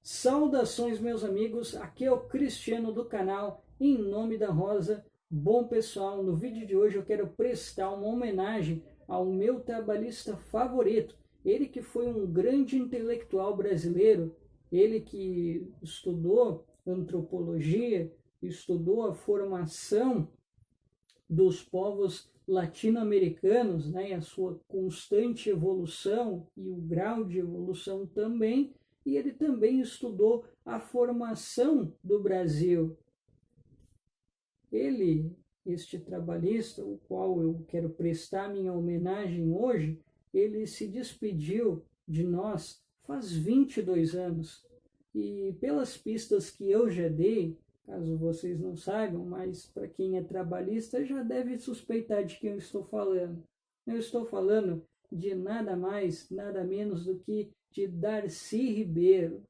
Saudações, meus amigos, aqui é o Cristiano do canal Em Nome da Rosa. Bom, pessoal, no vídeo de hoje eu quero prestar uma homenagem ao meu trabalhista favorito, ele que foi um grande intelectual brasileiro, ele que estudou antropologia, estudou a formação dos povos latino-americanos, né, e a sua constante evolução e o grau de evolução também, e ele também estudou a formação do Brasil. Ele, este trabalhista, o qual eu quero prestar minha homenagem hoje, ele se despediu de nós faz 22 anos. E pelas pistas que eu já dei, caso vocês não saibam, mas para quem é trabalhista já deve suspeitar de quem eu estou falando. Eu estou falando de nada mais, nada menos do que de Darcy Ribeiro.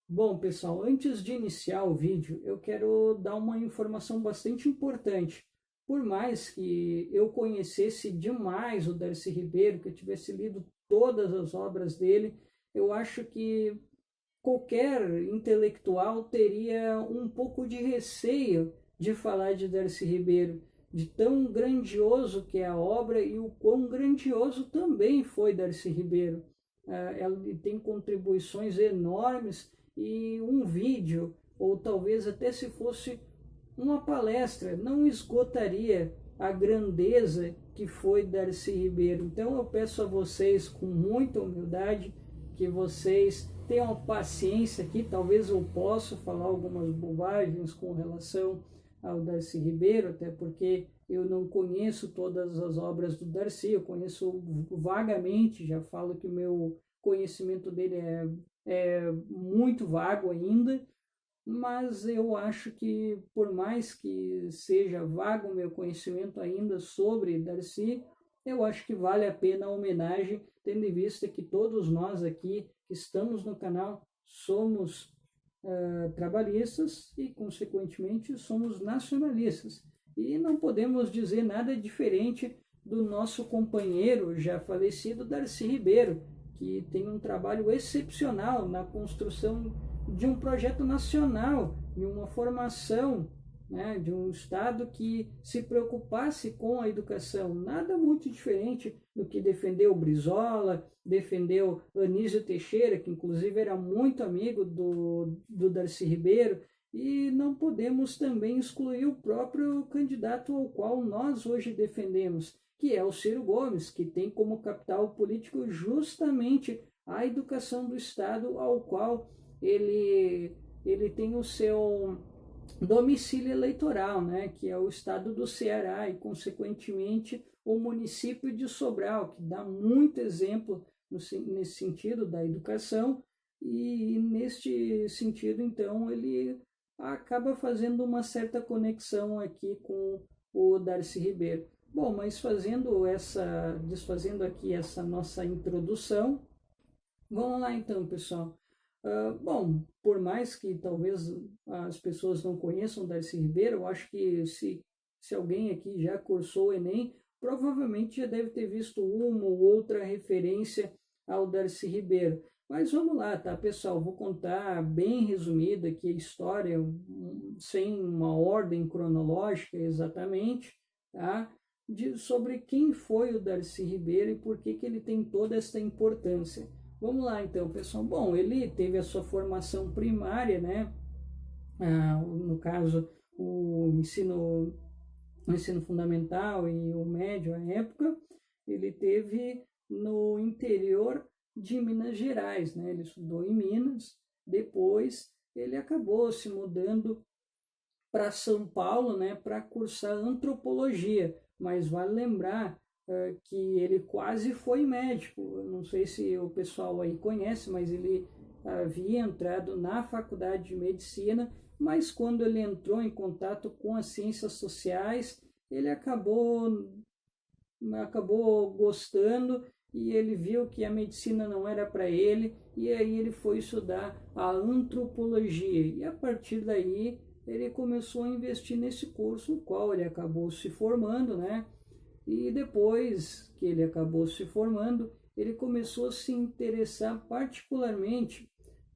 Bom, pessoal, antes de iniciar o vídeo, eu quero dar uma informação bastante importante. Por mais que eu conhecesse demais o Darcy Ribeiro, que eu tivesse lido todas as obras dele, eu acho que qualquer intelectual teria um pouco de receio de falar de Darcy Ribeiro, de tão grandioso que é a obra e o quão grandioso também foi Darcy Ribeiro. Ele tem contribuições enormes e um vídeo, ou talvez até se fosse uma palestra, não esgotaria a grandeza que foi Darcy Ribeiro. Então eu peço a vocês, com muita humildade, que vocês tenham paciência aqui. Talvez eu possa falar algumas bobagens com relação ao Darcy Ribeiro, até porque eu não conheço todas as obras do Darcy, eu conheço vagamente, já falo que o meu conhecimento dele é muito vago ainda, mas eu acho que, por mais que seja vago o meu conhecimento ainda sobre Darcy, eu acho que vale a pena a homenagem, tendo em vista que todos nós aqui que estamos no canal somos trabalhistas e, consequentemente, somos nacionalistas. E não podemos dizer nada diferente do nosso companheiro já falecido Darcy Ribeiro, que tem um trabalho excepcional na construção de um projeto nacional, de uma formação, né, de um Estado que se preocupasse com a educação. Nada muito diferente do que defendeu Brizola, defendeu Anísio Teixeira, que inclusive era muito amigo do Darcy Ribeiro, e não podemos também excluir o próprio candidato ao qual nós hoje defendemos, que é o Ciro Gomes, que tem como capital político justamente a educação do Estado, ao qual ele tem o seu domicílio eleitoral, né, que é o estado do Ceará e, consequentemente, o município de Sobral, que dá muito exemplo nesse sentido da educação, e neste sentido, então, ele acaba fazendo uma certa conexão aqui com o Darcy Ribeiro. Bom, mas desfazendo aqui essa nossa introdução, vamos lá então, pessoal. Bom, por mais que talvez as pessoas não conheçam Darcy Ribeiro, eu acho que se alguém aqui já cursou o Enem, provavelmente já deve ter visto uma ou outra referência ao Darcy Ribeiro. Mas vamos lá, tá, pessoal? Vou contar bem resumida aqui a história, sem uma ordem cronológica exatamente, tá? Sobre quem foi o Darcy Ribeiro e por que ele tem toda essa importância. Vamos lá então, pessoal. Bom, ele teve a sua formação primária, né? No caso, o ensino fundamental e o médio à época, ele teve no interior de Minas Gerais, né? Ele estudou em Minas, depois ele acabou se mudando para São Paulo, né, para cursar antropologia, mas vale lembrar que ele quase foi médico. Eu não sei se o pessoal aí conhece, mas ele havia entrado na faculdade de medicina, mas quando ele entrou em contato com as ciências sociais, ele acabou gostando e ele viu que a medicina não era para ele, e aí ele foi estudar a antropologia, e a partir daí ele começou a investir nesse curso, no qual ele acabou se formando, né? E depois que ele acabou se formando, ele começou a se interessar particularmente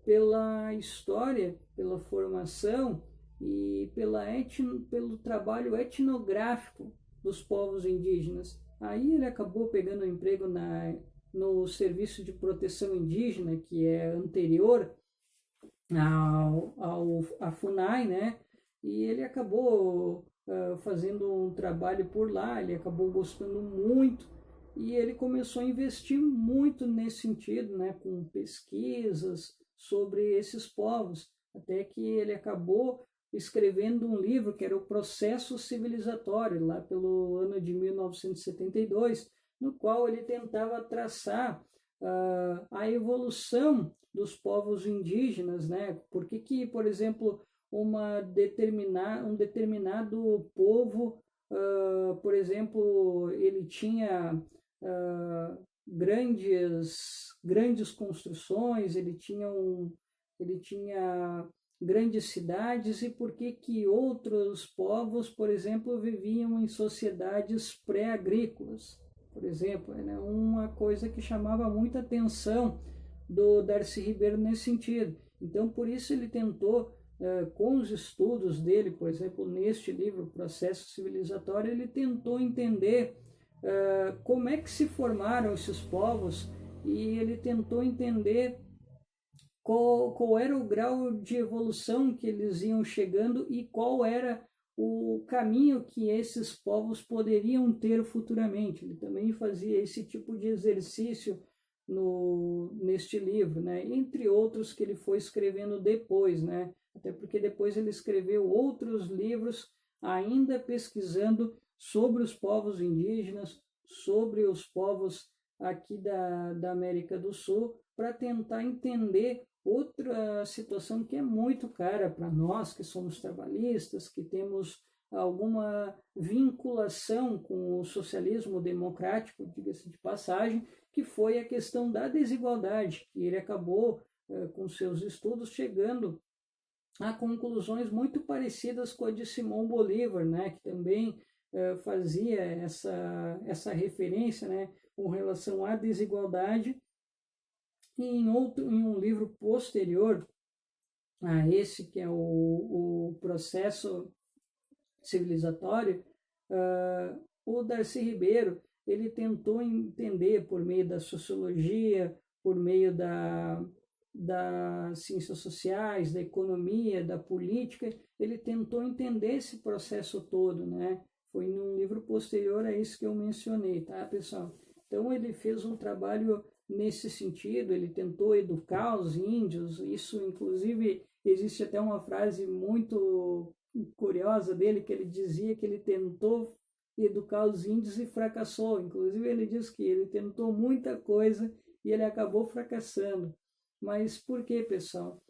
pela história, pela formação e pelo trabalho etnográfico dos povos indígenas. Aí ele acabou pegando um emprego no Serviço de Proteção Indígena, que é anterior à FUNAI, né? E ele acabou fazendo um trabalho por lá, ele acabou gostando muito e ele começou a investir muito nesse sentido, né? Com pesquisas sobre esses povos, até que ele acabou escrevendo um livro que era o Processo Civilizatório, lá pelo ano de 1972, no qual ele tentava traçar a evolução dos povos indígenas, né? Por que, por exemplo, um determinado povo, por exemplo, ele tinha grandes construções, ele tinha grandes cidades, e por que outros povos, por exemplo, viviam em sociedades pré-agrícolas. Por exemplo, é uma coisa que chamava muita atenção do Darcy Ribeiro nesse sentido. Então, por isso ele tentou, com os estudos dele, por exemplo, neste livro, Processo Civilizatório, ele tentou entender como é que se formaram esses povos, e ele tentou entender qual era o grau de evolução que eles iam chegando e qual era o caminho que esses povos poderiam ter futuramente. Ele também fazia esse tipo de exercício neste livro, né? Entre outros que ele foi escrevendo depois, né? Até porque depois ele escreveu outros livros ainda pesquisando sobre os povos indígenas, sobre os povos aqui da América do Sul, para tentar entender outra situação que é muito cara para nós, que somos trabalhistas, que temos alguma vinculação com o socialismo democrático, diga-se de passagem, que foi a questão da desigualdade, que ele acabou, com seus estudos, chegando a conclusões muito parecidas com a de Simão Bolívar, né, que também fazia essa referência, né, com relação à desigualdade. E em um livro posterior a esse, que é o Processo Civilizatório, o Darcy Ribeiro ele tentou entender, por meio da sociologia, por meio das ciências sociais, da economia, da política, ele tentou entender esse processo todo, né? Foi num livro posterior a isso que eu mencionei, tá, pessoal? Então ele fez um trabalho nesse sentido, ele tentou educar os índios. Isso, inclusive, existe até uma frase muito curiosa dele, que ele dizia que ele tentou educar os índios e fracassou. Inclusive, ele diz que ele tentou muita coisa e ele acabou fracassando. Mas por que, pessoal?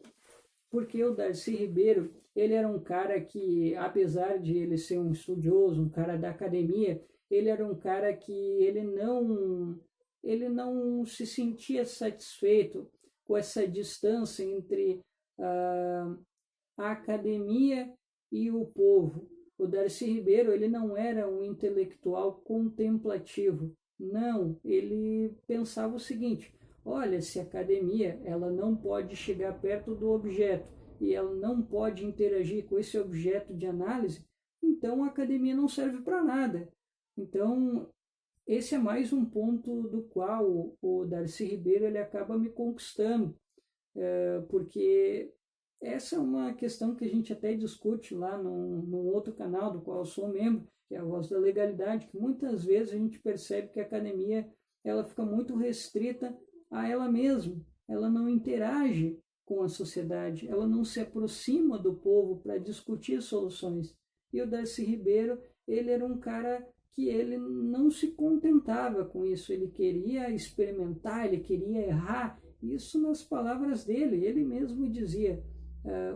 Porque o Darcy Ribeiro, ele era um cara que, apesar de ele ser um estudioso, um cara da academia, ele era um cara que ele não se sentia satisfeito com essa distância entre a academia e o povo. O Darcy Ribeiro, ele não era um intelectual contemplativo. Não, ele pensava o seguinte: olha, se a academia ela não pode chegar perto do objeto e ela não pode interagir com esse objeto de análise, então a academia não serve para nada. Então, esse é mais um ponto do qual o Darcy Ribeiro ele acaba me conquistando, porque essa é uma questão que a gente até discute lá num outro canal do qual eu sou membro, que é a Voz da Legalidade, que muitas vezes a gente percebe que a academia ela fica muito restrita a ela mesma, ela não interage com a sociedade, ela não se aproxima do povo para discutir soluções. E o Darcy Ribeiro, ele era um cara que ele não se contentava com isso, ele queria experimentar, ele queria errar, isso nas palavras dele, ele mesmo dizia: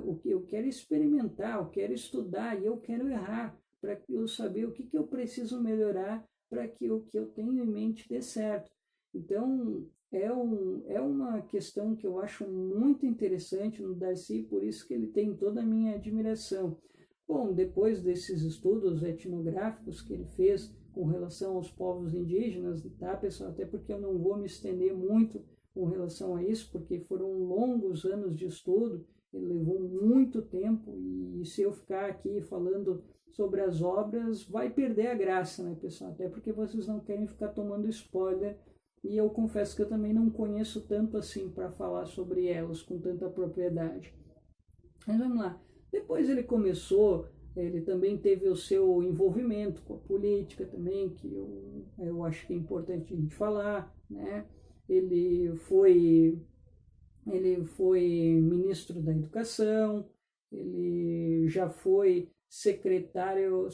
o que eu quero experimentar, eu quero estudar e eu quero errar, para eu saber o que eu preciso melhorar para que o que eu tenho em mente dê certo. Então, é uma questão que eu acho muito interessante no Darcy, por isso que ele tem toda a minha admiração. Bom, depois desses estudos etnográficos que ele fez com relação aos povos indígenas, tá, pessoal? Até porque eu não vou me estender muito com relação a isso, porque foram longos anos de estudo, ele levou muito tempo, e se eu ficar aqui falando sobre as obras, vai perder a graça, né, pessoal? Até porque vocês não querem ficar tomando spoiler, e eu confesso que eu também não conheço tanto assim para falar sobre elas com tanta propriedade. Mas vamos lá. Depois ele também teve o seu envolvimento com a política também, que eu acho que é importante a gente falar, né? Ele foi, ele foi ministro da Educação, ele já foi secretário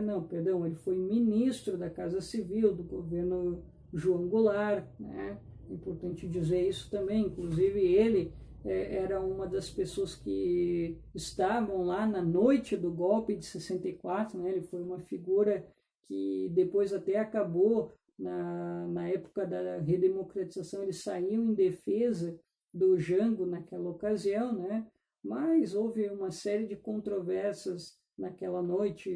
não, perdão, ele foi ministro da Casa Civil do governo João Goulart, né? É importante dizer isso também, inclusive ele era uma das pessoas que estavam lá na noite do golpe de 64, né? Ele foi uma figura que depois até acabou, na época da redemocratização, ele saiu em defesa do Jango naquela ocasião, né? Mas houve uma série de controvérsias naquela noite,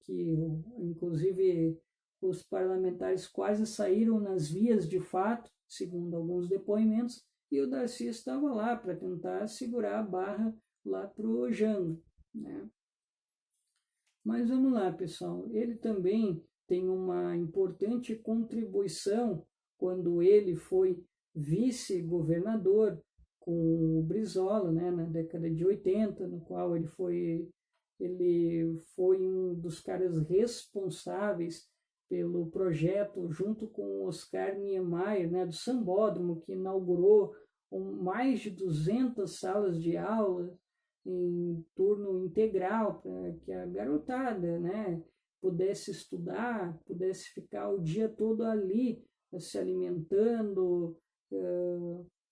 que inclusive os parlamentares quase saíram nas vias de fato, segundo alguns depoimentos, e o Darcy estava lá para tentar segurar a barra lá para o Jango, né? Mas vamos lá, pessoal. Ele também tem uma importante contribuição quando ele foi vice-governador com o Brizola, né, na década de 80, no qual ele foi um dos caras responsáveis pelo projeto, junto com Oscar Niemeyer, né, do Sambódromo, que inaugurou mais de 200 salas de aula em turno integral, para que a garotada, né, pudesse estudar, pudesse ficar o dia todo ali, se alimentando,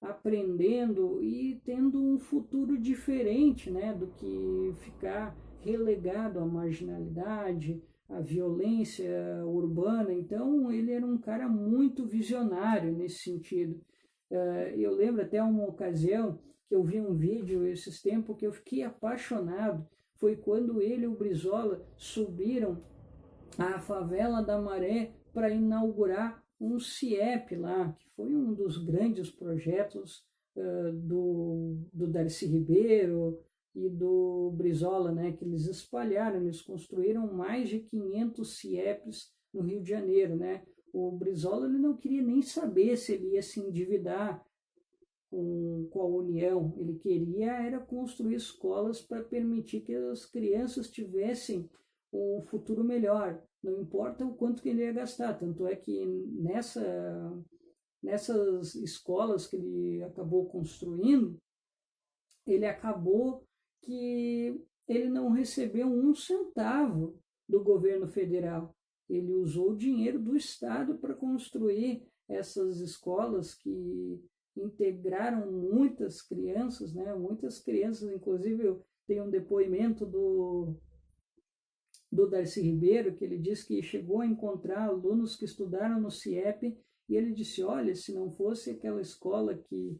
aprendendo e tendo um futuro diferente, né, do que ficar relegado à marginalidade, à violência urbana. Então, ele era um cara muito visionário nesse sentido. Eu lembro até uma ocasião que eu vi um vídeo esses tempos que eu fiquei apaixonado. Foi quando ele e o Brizola subiram a favela da Maré para inaugurar um CIEP lá, que foi um dos grandes projetos do Darcy Ribeiro e do Brizola, né, que eles espalharam, eles construíram mais de 500 CIEPs no Rio de Janeiro, né? O Brizola ele não queria nem saber se ele ia se endividar com a União, ele queria era construir escolas para permitir que as crianças tivessem um futuro melhor, não importa o quanto que ele ia gastar, tanto é que nessas escolas que ele acabou construindo, ele acabou que ele não recebeu um centavo do governo federal, ele usou o dinheiro do Estado para construir essas escolas que integraram muitas crianças, né? Muitas crianças, inclusive eu tenho um depoimento do Darcy Ribeiro, que ele diz que chegou a encontrar alunos que estudaram no CIEP, e ele disse, olha, se não fosse aquela escola que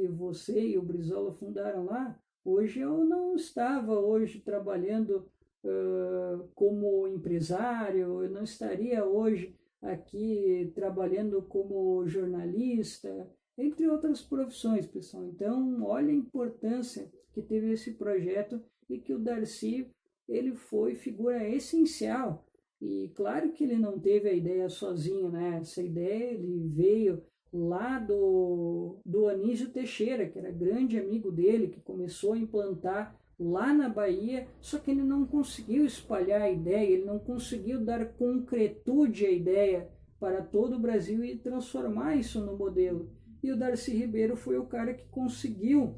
você e o Brizola fundaram lá, hoje eu não estava hoje trabalhando como empresário, eu não estaria hoje aqui trabalhando como jornalista, entre outras profissões, pessoal. Então, olha a importância que teve esse projeto e que o Darcy ele foi figura essencial. E claro que ele não teve a ideia sozinho, né? Essa ideia ele veio lá do Anísio Teixeira, que era grande amigo dele, que começou a implantar lá na Bahia, só que ele não conseguiu espalhar a ideia, ele não conseguiu dar concretude à ideia para todo o Brasil e transformar isso no modelo. E o Darcy Ribeiro foi o cara que conseguiu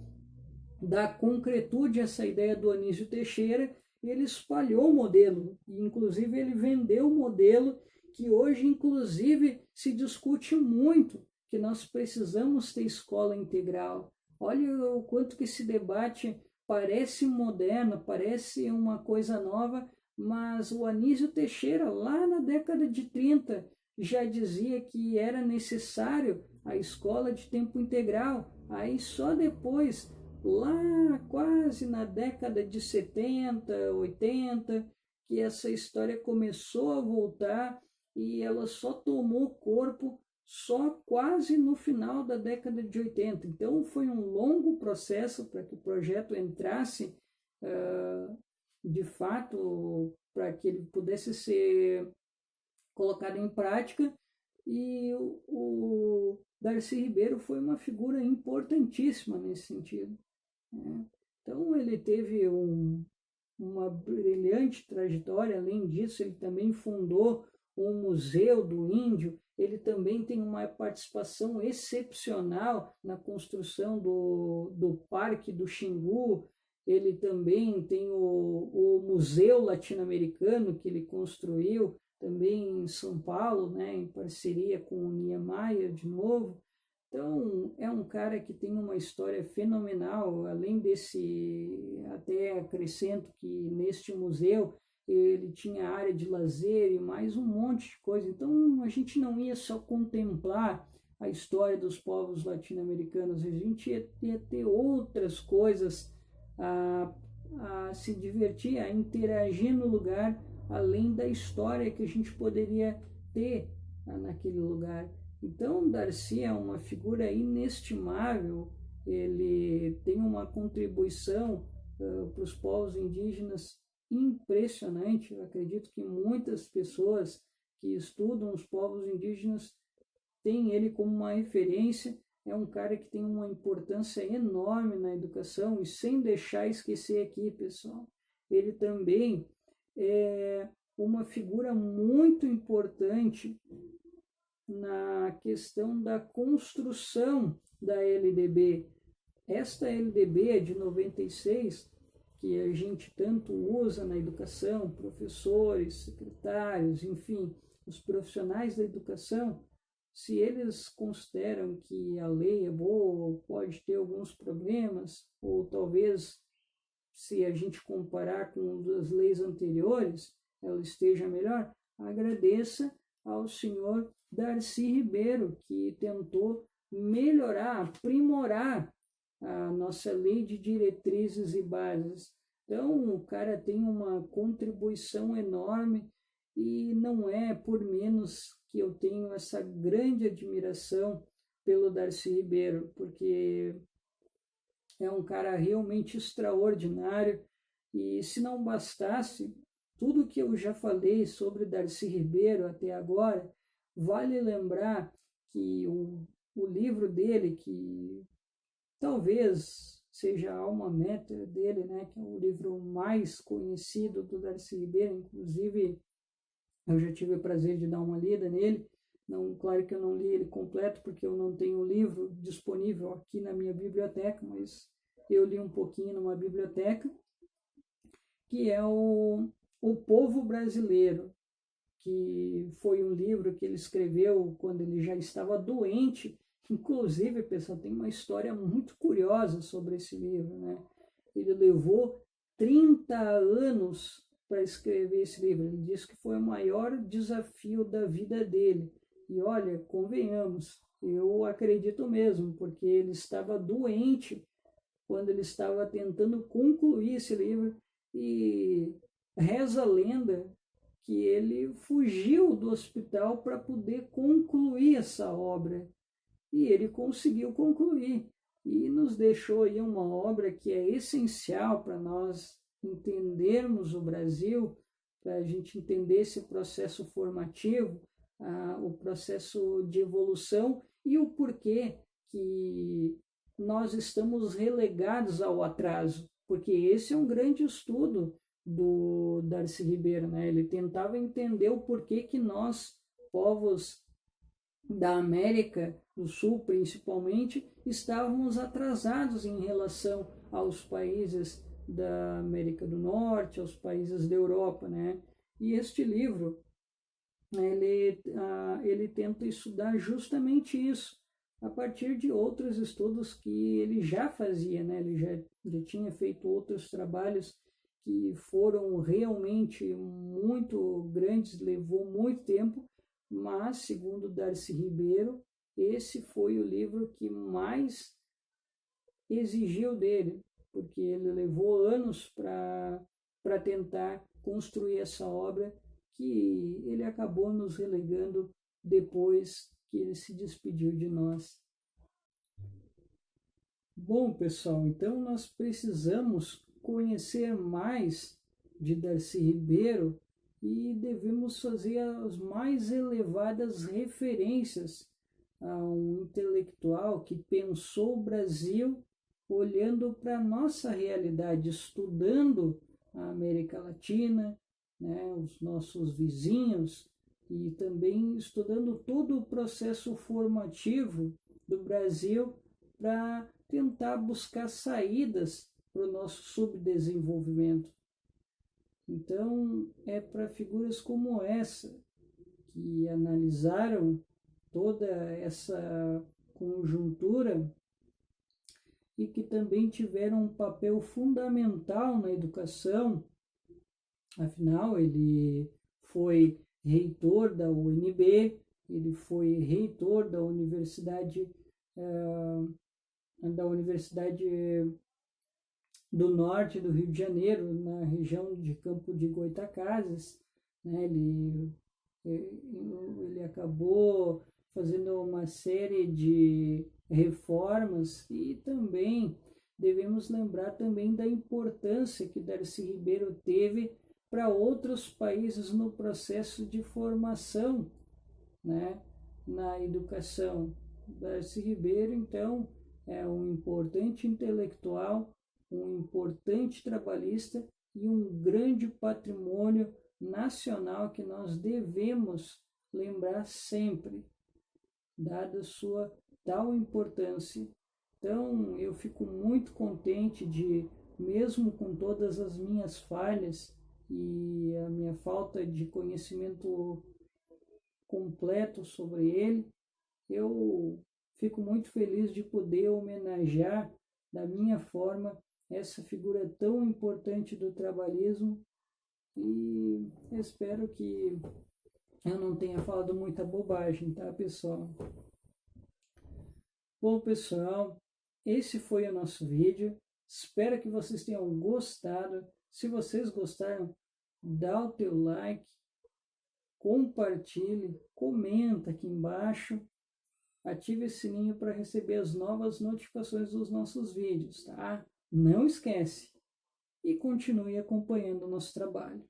dar concretude a essa ideia do Anísio Teixeira, e ele espalhou o modelo, e inclusive ele vendeu o modelo que hoje inclusive se discute muito, que nós precisamos ter escola integral. Olha o quanto que esse debate parece moderno, parece uma coisa nova, mas o Anísio Teixeira, lá na década de 30, já dizia que era necessário a escola de tempo integral. Aí só depois, lá quase na década de 70, 80, que essa história começou a voltar, e ela só tomou corpo só quase no final da década de 80. Então, foi um longo processo para que o projeto entrasse, de fato, para que ele pudesse ser colocado em prática. E o Darcy Ribeiro foi uma figura importantíssima nesse sentido, né? Então, ele teve uma brilhante trajetória. Além disso, ele também fundou o Museu do Índio. Ele também tem uma participação excepcional na construção do Parque do Xingu. Ele também tem o Museu Latino-Americano, que ele construiu também em São Paulo, né, em parceria com o Niemeyer de novo. Então, é um cara que tem uma história fenomenal. Além desse, até acrescento que neste museu ele tinha área de lazer e mais um monte de coisa. Então, a gente não ia só contemplar a história dos povos latino-americanos, a gente ia ter outras coisas a se divertir, a interagir no lugar, além da história que a gente poderia ter naquele lugar. Então, Darcy é uma figura inestimável. Ele tem uma contribuição para os povos indígenas impressionante. Eu acredito que muitas pessoas que estudam os povos indígenas têm ele como uma referência. É um cara que tem uma importância enorme na educação. E sem deixar esquecer aqui, pessoal, ele também é uma figura muito importante na questão da construção da LDB. Esta LDB é de 96, que a gente tanto usa na educação, professores, secretários, enfim, os profissionais da educação. Se eles consideram que a lei é boa, ou pode ter alguns problemas, ou talvez, se a gente comparar com as leis anteriores, ela esteja melhor, agradeça ao senhor Darcy Ribeiro, que tentou melhorar, aprimorar a nossa lei de diretrizes e bases. Então, o cara tem uma contribuição enorme e não é por menos que eu tenho essa grande admiração pelo Darcy Ribeiro, porque é um cara realmente extraordinário. E se não bastasse tudo que eu já falei sobre Darcy Ribeiro até agora, vale lembrar que o livro dele, que talvez seja a alma mater dele, né, que é o livro mais conhecido do Darcy Ribeiro, inclusive eu já tive o prazer de dar uma lida nele. Não, claro que eu não li ele completo, porque eu não tenho o livro disponível aqui na minha biblioteca, mas eu li um pouquinho numa biblioteca, que é o Povo Brasileiro, que foi um livro que ele escreveu quando ele já estava doente. Inclusive, pessoal, tem uma história muito curiosa sobre esse livro, né? Ele levou 30 anos para escrever esse livro. Ele disse que foi o maior desafio da vida dele. E olha, convenhamos, eu acredito mesmo, porque ele estava doente quando ele estava tentando concluir esse livro, e reza a lenda que ele fugiu do hospital para poder concluir essa obra. E ele conseguiu concluir. E nos deixou aí uma obra que é essencial para nós entendermos o Brasil, para a gente entender esse processo formativo, o processo de evolução e o porquê que nós estamos relegados ao atraso. Porque esse é um grande estudo do Darcy Ribeiro, né? Ele tentava entender o porquê que nós, povos da América do Sul principalmente, estávamos atrasados em relação aos países da América do Norte, aos países da Europa, né? E este livro, ele tenta estudar justamente isso, a partir de outros estudos que ele já fazia, né? Ele já tinha feito outros trabalhos que foram realmente muito grandes, levou muito tempo, mas, segundo Darcy Ribeiro, esse foi o livro que mais exigiu dele, porque ele levou anos para tentar construir essa obra, que ele acabou nos relegando depois que ele se despediu de nós. Bom, pessoal, então nós precisamos conhecer mais de Darcy Ribeiro e devemos fazer as mais elevadas referências a um intelectual que pensou o Brasil olhando para a nossa realidade, estudando a América Latina, né, os nossos vizinhos, e também estudando todo o processo formativo do Brasil para tentar buscar saídas para o nosso subdesenvolvimento. Então, é para figuras como essa, que analisaram toda essa conjuntura e que também tiveram um papel fundamental na educação. Afinal, ele foi reitor da UNB, ele foi reitor da Universidade do Norte do Rio de Janeiro, na região de Campo de Goytacazes, né? Ele acabou fazendo uma série de reformas e também devemos lembrar também da importância que Darcy Ribeiro teve para outros países no processo de formação, né, na educação. Darcy Ribeiro, então, é um importante intelectual, um importante trabalhista e um grande patrimônio nacional que nós devemos lembrar sempre, dada sua tal importância. Então, eu fico muito contente de, mesmo com todas as minhas falhas e a minha falta de conhecimento completo sobre ele, eu fico muito feliz de poder homenagear da minha forma essa figura tão importante do trabalhismo e espero que eu não tenha falado muita bobagem, tá, pessoal? Bom, pessoal, esse foi o nosso vídeo. Espero que vocês tenham gostado. Se vocês gostaram, dá o teu like, compartilhe, comenta aqui embaixo, ative o sininho para receber as novas notificações dos nossos vídeos, tá? Não esquece e continue acompanhando o nosso trabalho.